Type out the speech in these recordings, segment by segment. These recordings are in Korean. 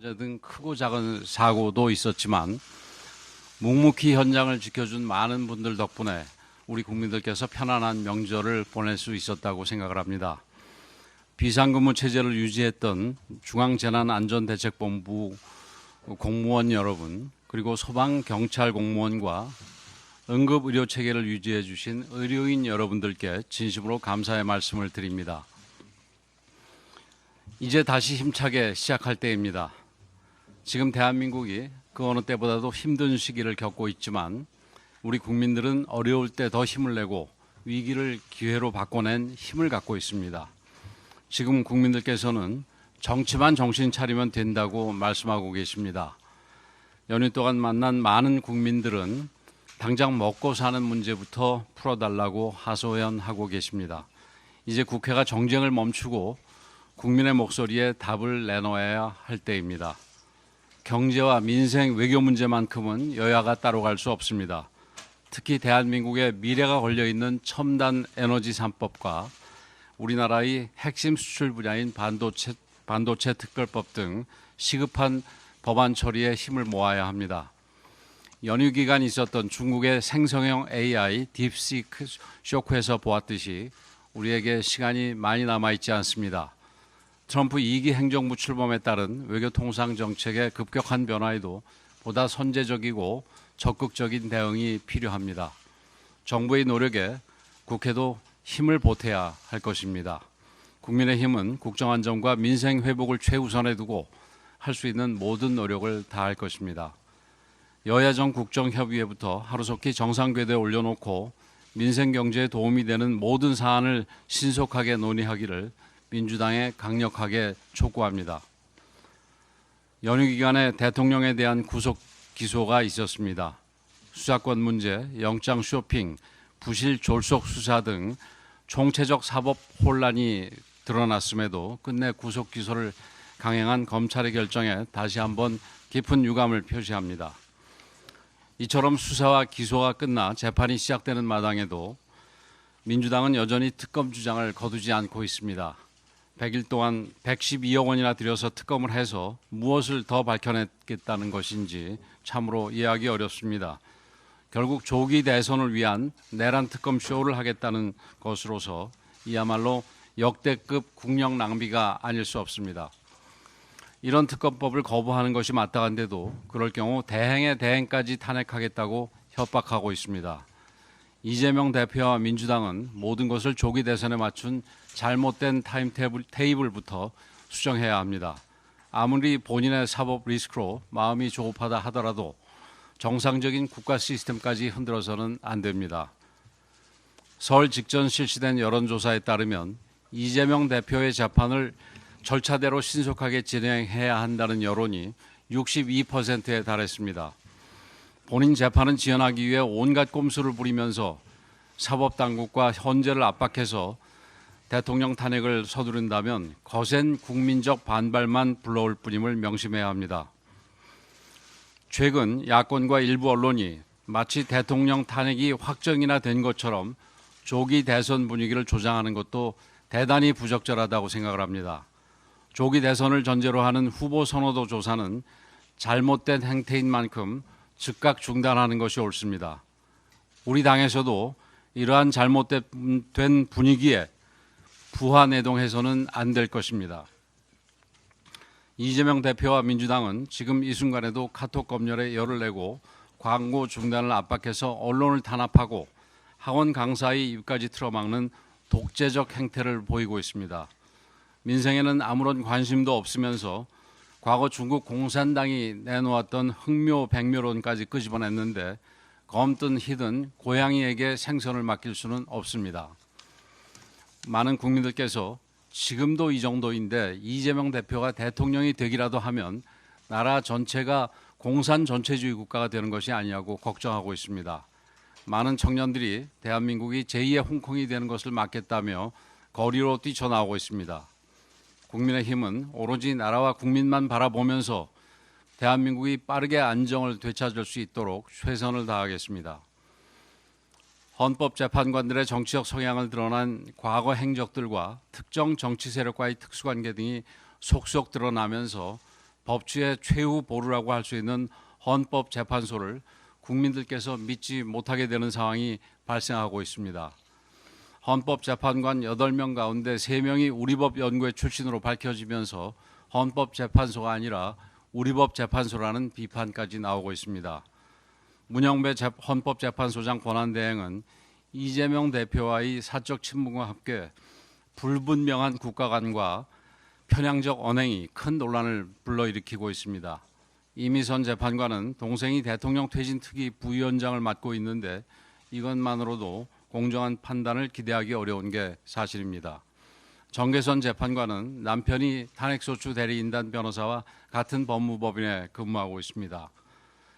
화재 등 크고 작은 사고도 있었지만 묵묵히 현장을 지켜준 많은 분들 덕분에 우리 국민들께서 편안한 명절을 보낼 수 있었다고 생각을 합니다. 비상근무 체제를 유지했던 중앙재난안전대책본부 공무원 여러분, 그리고 소방, 경찰 공무원과 응급의료체계를 유지해 주신 의료인 여러분들께 진심으로 감사의 말씀을 드립니다. 이제 다시 힘차게 시작할 때입니다. 지금 대한민국이 그 어느 때보다도 힘든 시기를 겪고 있지만 우리 국민들은 어려울 때 더 힘을 내고 위기를 기회로 바꿔낸 힘을 갖고 있습니다. 지금 국민들께서는 정치만 정신 차리면 된다고 말씀하고 계십니다. 연휴 동안 만난 많은 국민들은 당장 먹고 사는 문제부터 풀어달라고 하소연하고 계십니다. 이제 국회가 정쟁을 멈추고 국민의 목소리에 답을 내놓아야 할 때입니다. 경제와 민생, 외교 문제만큼은 여야가 따로 갈 수 없습니다. 특히 대한민국의 미래가 걸려있는 첨단 에너지 3법과 우리나라의 핵심 수출 분야인 반도체 특별법 등 시급한 법안 처리에 힘을 모아야 합니다. 연휴 기간 있었던 중국의 생성형 AI 딥시크 쇼크에서 보았듯이 우리에게 시간이 많이 남아있지 않습니다. 트럼프 2기 행정부 출범에 따른 외교 통상 정책의 급격한 변화에도 보다 선제적이고 적극적인 대응이 필요합니다. 정부의 노력에 국회도 힘을 보태야 할 것입니다. 국민의힘은 국정안정과 민생 회복을 최우선에 두고 할 수 있는 모든 노력을 다할 것입니다. 여야정 국정협의회부터 하루속히 정상궤도에 올려놓고 민생 경제에 도움이 되는 모든 사안을 신속하게 논의하기를 민주당에 강력하게 촉구합니다. 연휴 기간에 대통령에 대한 구속 기소가 있었습니다. 수사권 문제, 영장 쇼핑, 부실 졸속 수사 등 총체적 사법 혼란이 드러났음에도 끝내 구속 기소를 강행한 검찰의 결정에 다시 한번 깊은 유감을 표시합니다. 이처럼 수사와 기소가 끝나 재판이 시작되는 마당에도 민주당은 여전히 특검 주장을 거두지 않고 있습니다. 100일 동안 112억 원이나 들여서 특검을 해서 무엇을 더 밝혀냈겠다는 것인지 참으로 이해하기 어렵습니다. 결국 조기 대선을 위한 내란 특검 쇼를 하겠다는 것으로서 이야말로 역대급 국력 낭비가 아닐 수 없습니다. 이런 특검법을 거부하는 것이 마땅한데도 그럴 경우 대행의 대행까지 탄핵하겠다고 협박하고 있습니다. 이재명 대표와 민주당은 모든 것을 조기 대선에 맞춘 잘못된 타임테이블부터 수정해야 합니다. 아무리 본인의 사법 리스크로 마음이 조급하다 하더라도 정상적인 국가 시스템까지 흔들어서는 안 됩니다. 설 직전 실시된 여론조사에 따르면 이재명 대표의 재판을 절차대로 신속하게 진행해야 한다는 여론이 62%에 달했습니다. 본인 재판은 지연하기 위해 온갖 꼼수를 부리면서 사법당국과 헌재를 압박해서 대통령 탄핵을 서두른다면 거센 국민적 반발만 불러올 뿐임을 명심해야 합니다. 최근 야권과 일부 언론이 마치 대통령 탄핵이 확정이나 된 것처럼 조기 대선 분위기를 조장하는 것도 대단히 부적절하다고 생각을 합니다. 조기 대선을 전제로 하는 후보 선호도 조사는 잘못된 행태인 만큼 즉각 중단하는 것이 옳습니다. 우리 당에서도 이러한 잘못된 분위기에 부하내동해서는 안 될 것입니다. 이재명 대표와 민주당은 지금 이 순간에도 카톡 검열에 열을 내고 광고 중단을 압박해서 언론을 탄압하고 학원 강사의 입까지 틀어막는 독재적 행태를 보이고 있습니다. 민생에는 아무런 관심도 없으면서 과거 중국 공산당이 내놓았던 흥묘 백묘론까지 끄집어냈는데 검든 희든 고양이에게 생선을 맡길 수는 없습니다. 많은 국민들께서 지금도 이 정도인데 이재명 대표가 대통령이 되기라도 하면 나라 전체가 공산 전체주의 국가가 되는 것이 아니냐고 걱정하고 있습니다. 많은 청년들이 대한민국이 제2의 홍콩이 되는 것을 막겠다며 거리로 뛰쳐나오고 있습니다. 국민의힘은 오로지 나라와 국민만 바라보면서 대한민국이 빠르게 안정을 되찾을 수 있도록 최선을 다하겠습니다. 헌법재판관들의 정치적 성향을 드러난 과거 행적들과 특정 정치 세력과의 특수관계 등이 속속 드러나면서 법치의 최후 보루라고 할 수 있는 헌법재판소를 국민들께서 믿지 못하게 되는 상황이 발생하고 있습니다. 헌법재판관 8명 가운데 3명이 우리법 연구회 출신으로 밝혀지면서 헌법재판소가 아니라 우리법재판소라는 비판까지 나오고 있습니다. 문영배 헌법재판소장 권한대행은 이재명 대표와의 사적 친분과 함께 불분명한 국가관과 편향적 언행이 큰 논란을 불러일으키고 있습니다. 이미선 재판관은 동생이 대통령 퇴진 특위 부위원장을 맡고 있는데 이것만으로도 공정한 판단을 기대하기 어려운 게 사실입니다. 정계선 재판관은 남편이 탄핵소추 대리인단 변호사와 같은 법무법인에 근무하고 있습니다.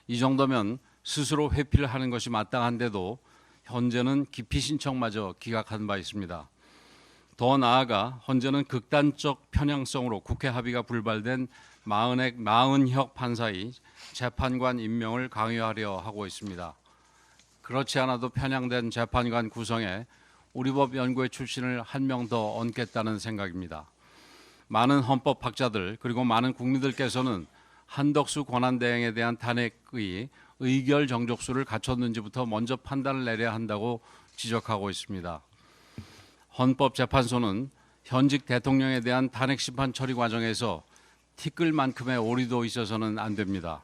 이 정도면 스스로 회피를 하는 것이 마땅한데도 현재는 기피 신청마저 기각한 바 있습니다. 더 나아가 현재는 극단적 편향성으로 국회 합의가 불발된 마은혁 판사의 재판관 임명을 강요하려 하고 있습니다. 그렇지 않아도 편향된 재판관 구성에 우리법 연구회 출신을 한 명 더 얹겠다는 생각입니다. 많은 헌법학자들 그리고 많은 국민들께서는 한덕수 권한대행에 대한 탄핵의 의결 정족수를 갖췄는지부터 먼저 판단을 내려야 한다고 지적하고 있습니다. 헌법재판소는 현직 대통령에 대한 탄핵 심판 처리 과정에서 티끌만큼의 오류도 있어서는 안 됩니다.